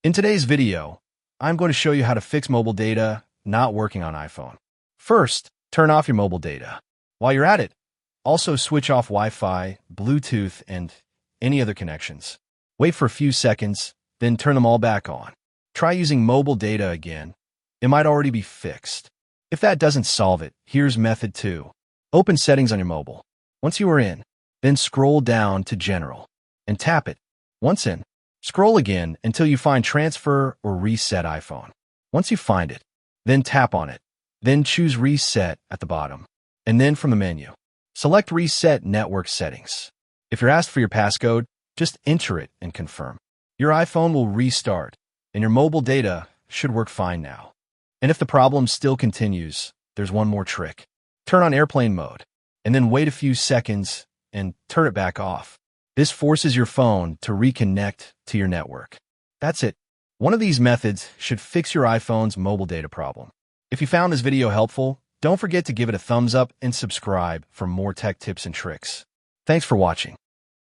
In today's video, I'm going to show you how to fix mobile data not working on iPhone. First, turn off your mobile data. While you're at it, also switch off Wi-Fi, Bluetooth, and any other connections. Wait for a few seconds, then turn them all back on. Try using mobile data again. It might already be fixed. If that doesn't solve it, here's method 2. Open Settings on your mobile. Once you are in, then scroll down to General and tap it. Once in, scroll again until you find Transfer or Reset iPhone. Once you find it, then tap on it. Then choose Reset at the bottom. And then from the menu, select Reset Network Settings. If you're asked for your passcode, just enter it and confirm. Your iPhone will restart, and your mobile data should work fine now. And if the problem still continues, there's one more trick. Turn on airplane mode, and then wait a few seconds and turn it back off. This forces your phone to reconnect to your network. That's it. One of these methods should fix your iPhone's mobile data problem. If you found this video helpful, don't forget to give it a thumbs up and subscribe for more tech tips and tricks. Thanks for watching.